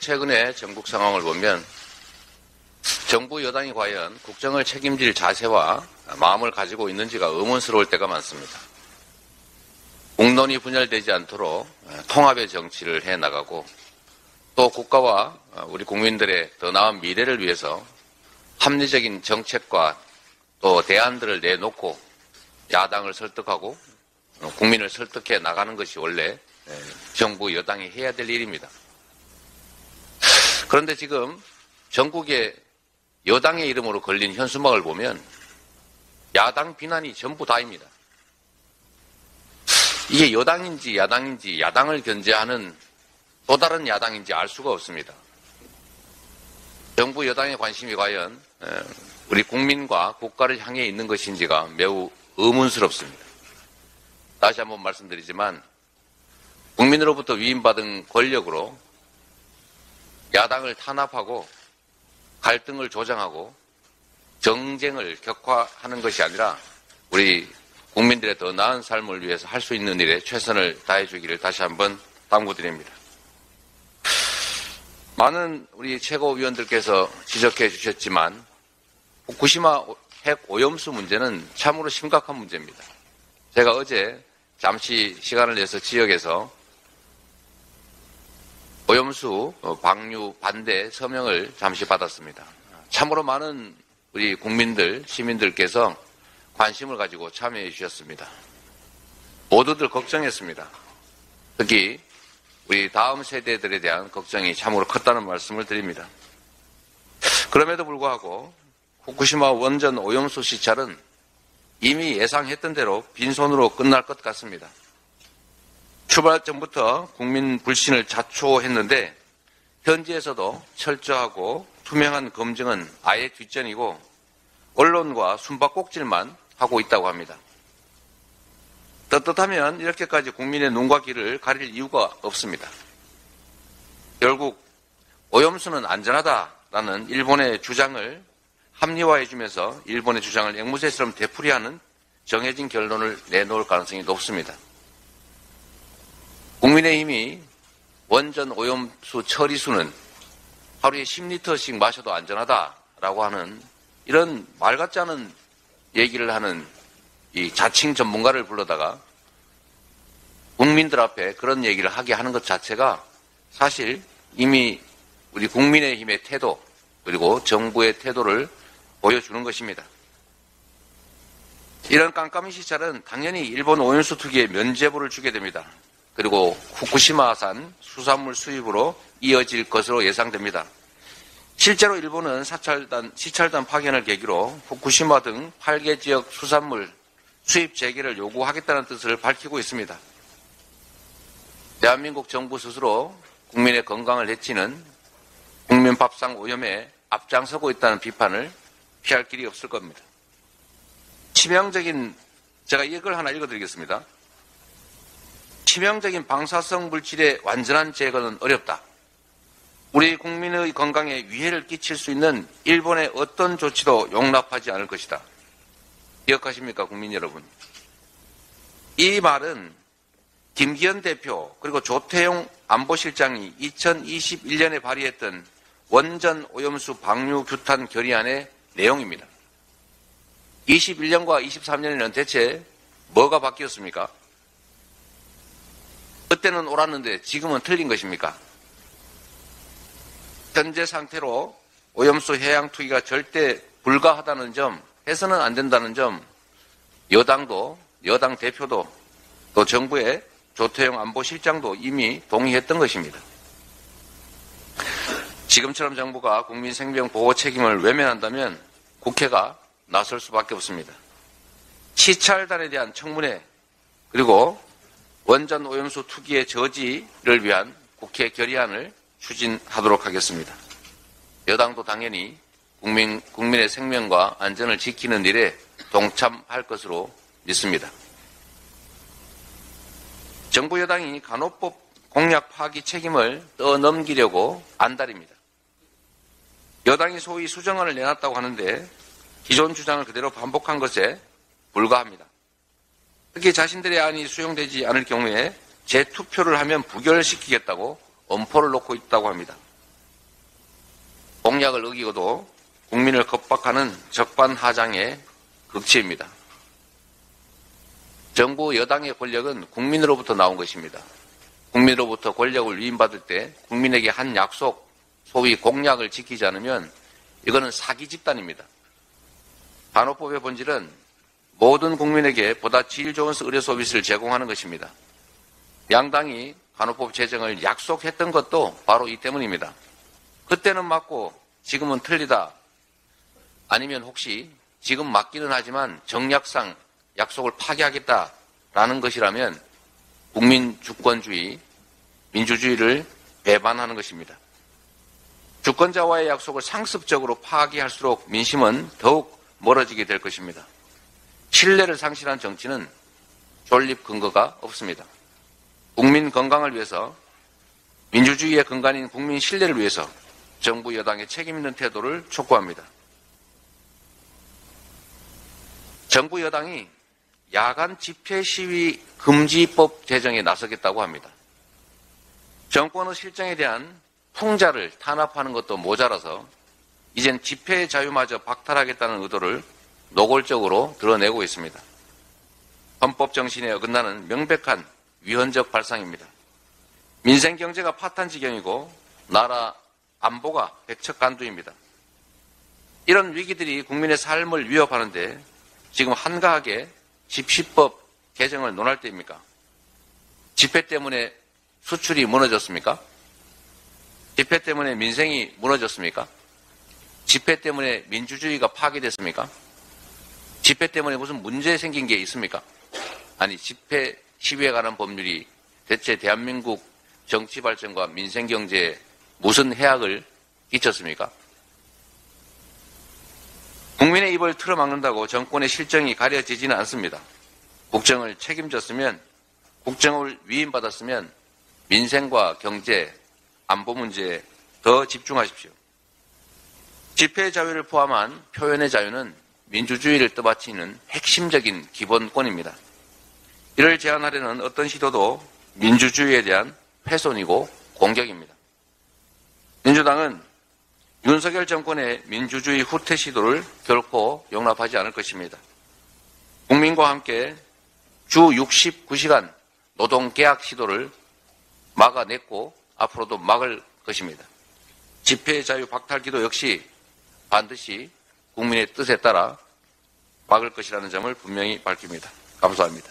최근의 전국 상황을 보면 정부 여당이 과연 국정을 책임질 자세와 마음을 가지고 있는지가 의문스러울 때가 많습니다. 국론이 분열되지 않도록 통합의 정치를 해나가고 또 국가와 우리 국민들의 더 나은 미래를 위해서 합리적인 정책과 또 대안들을 내놓고 야당을 설득하고 국민을 설득해 나가는 것이 원래 정부 여당이 해야 될 일입니다. 그런데 지금 전국의 여당의 이름으로 걸린 현수막을 보면 야당 비난이 전부 다입니다. 이게 여당인지 야당인지 야당을 견제하는 또 다른 야당인지 알 수가 없습니다. 정부 여당의 관심이 과연 우리 국민과 국가를 향해 있는 것인지가 매우 의문스럽습니다. 다시 한번 말씀드리지만 국민으로부터 위임받은 권력으로 야당을 탄압하고 갈등을 조장하고 정쟁을 격화하는 것이 아니라 우리 국민들의 더 나은 삶을 위해서 할 수 있는 일에 최선을 다해주기를 다시 한번 당부드립니다. 많은 우리 최고위원들께서 지적해 주셨지만 후쿠시마 핵 오염수 문제는 참으로 심각한 문제입니다. 제가 어제 잠시 시간을 내서 지역에서 오염수 방류 반대 서명을 잠시 받았습니다. 참으로 많은 우리 국민들, 시민들께서 관심을 가지고 참여해 주셨습니다. 모두들 걱정했습니다. 특히 우리 다음 세대들에 대한 걱정이 참으로 컸다는 말씀을 드립니다. 그럼에도 불구하고 후쿠시마 원전 오염수 시찰은 이미 예상했던 대로 빈손으로 끝날 것 같습니다. 출발 전부터 국민 불신을 자초했는데 현지에서도 철저하고 투명한 검증은 아예 뒷전이고 언론과 숨바꼭질만 하고 있다고 합니다. 떳떳하면 이렇게까지 국민의 눈과 귀를 가릴 이유가 없습니다. 결국 오염수는 안전하다라는 일본의 주장을 합리화해주면서 일본의 주장을 앵무새처럼 되풀이하는 정해진 결론을 내놓을 가능성이 높습니다. 국민의힘이 원전 오염수 처리수는 하루에 10리터씩 마셔도 안전하다라고 하는 이런 말 같지 않은 얘기를 하는 이 자칭 전문가를 불러다가 국민들 앞에 그런 얘기를 하게 하는 것 자체가 사실 이미 우리 국민의힘의 태도 그리고 정부의 태도를 보여주는 것입니다. 이런 깜깜이 시찰은 당연히 일본 오염수 투기에 면죄부를 주게 됩니다. 그리고 후쿠시마산 수산물 수입으로 이어질 것으로 예상됩니다. 실제로 일본은 시찰단 파견을 계기로 후쿠시마 등 8개 지역 수산물 수입 재개를 요구하겠다는 뜻을 밝히고 있습니다. 대한민국 정부 스스로 국민의 건강을 해치는 국민 밥상 오염에 앞장서고 있다는 비판을 피할 길이 없을 겁니다. 제가 이걸 하나 읽어드리겠습니다. 치명적인 방사성 물질의 완전한 제거는 어렵다. 우리 국민의 건강에 위해를 끼칠 수 있는 일본의 어떤 조치도 용납하지 않을 것이다. 기억하십니까, 국민 여러분? 이 말은 김기현 대표 그리고 조태용 안보실장이 2021년에 발의했던 원전 오염수 방류 규탄 결의안의 내용입니다. 21년과 23년에는 대체 뭐가 바뀌었습니까? 그때는 옳았는데 지금은 틀린 것입니까? 현재 상태로 오염수 해양 투기가 절대 불가하다는 점, 해서는 안 된다는 점, 여당 대표도 또 정부의 조태용 안보실장도 이미 동의했던 것입니다. 지금처럼 정부가 국민 생명 보호 책임을 외면한다면 국회가 나설 수밖에 없습니다. 시찰단에 대한 청문회 그리고 원전 오염수 투기의 저지를 위한 국회 결의안을 추진하도록 하겠습니다. 여당도 당연히 국민의 생명과 안전을 지키는 일에 동참할 것으로 믿습니다. 정부 여당이 간호법 공약 파기 책임을 떠넘기려고 안달입니다. 여당이 소위 수정안을 내놨다고 하는데 기존 주장을 그대로 반복한 것에 불과합니다. 특히 자신들의 안이 수용되지 않을 경우에 재투표를 하면 부결시키겠다고 엄포를 놓고 있다고 합니다. 공약을 어기고도 국민을 겁박하는 적반하장의 극치입니다. 정부 여당의 권력은 국민으로부터 나온 것입니다. 국민으로부터 권력을 위임받을 때 국민에게 한 약속, 소위 공약을 지키지 않으면 이거는 사기 집단입니다. 간호법의 본질은 모든 국민에게 보다 질 좋은 의료 서비스를 제공하는 것입니다. 양당이 간호법 제정을 약속했던 것도 바로 이 때문입니다. 그때는 맞고 지금은 틀리다. 아니면 혹시 지금 맞기는 하지만 정략상 약속을 파기하겠다라는 것이라면 국민 주권주의, 민주주의를 배반하는 것입니다. 주권자와의 약속을 상습적으로 파기할수록 민심은 더욱 멀어지게 될 것입니다. 신뢰를 상실한 정치는 존립 근거가 없습니다. 국민 건강을 위해서, 민주주의의 근간인 국민 신뢰를 위해서 정부 여당의 책임 있는 태도를 촉구합니다. 정부 여당이 야간 집회 시위 금지법 제정에 나서겠다고 합니다. 정권의 실정에 대한 풍자를 탄압하는 것도 모자라서 이젠 집회 자유마저 박탈하겠다는 의도를 노골적으로 드러내고 있습니다. 헌법 정신에 어긋나는 명백한 위헌적 발상입니다. 민생 경제가 파탄 지경이고 나라 안보가 백척간두입니다. 이런 위기들이 국민의 삶을 위협하는데 지금 한가하게 집시법 개정을 논할 때입니까? 집회 때문에 수출이 무너졌습니까? 집회 때문에 민생이 무너졌습니까? 집회 때문에 민주주의가 파괴됐습니까? 집회 때문에 무슨 문제 생긴 게 있습니까? 아니, 집회 시위에 관한 법률이 대체 대한민국 정치 발전과 민생 경제에 무슨 해악을 끼쳤습니까? 국민의 입을 틀어막는다고 정권의 실정이 가려지지는 않습니다. 국정을 책임졌으면, 국정을 위임받았으면 민생과 경제, 안보 문제에 더 집중하십시오. 집회 자유를 포함한 표현의 자유는 민주주의를 떠받치는 핵심적인 기본권입니다. 이를 제한하려는 어떤 시도도 민주주의에 대한 훼손이고 공격입니다. 민주당은 윤석열 정권의 민주주의 후퇴 시도를 결코 용납하지 않을 것입니다. 국민과 함께 주 69시간 노동 계약 시도를 막아냈고 앞으로도 막을 것입니다. 집회 자유 박탈 기도 역시 반드시 국민의 뜻에 따라 막을 것이라는 점을 분명히 밝힙니다. 감사합니다.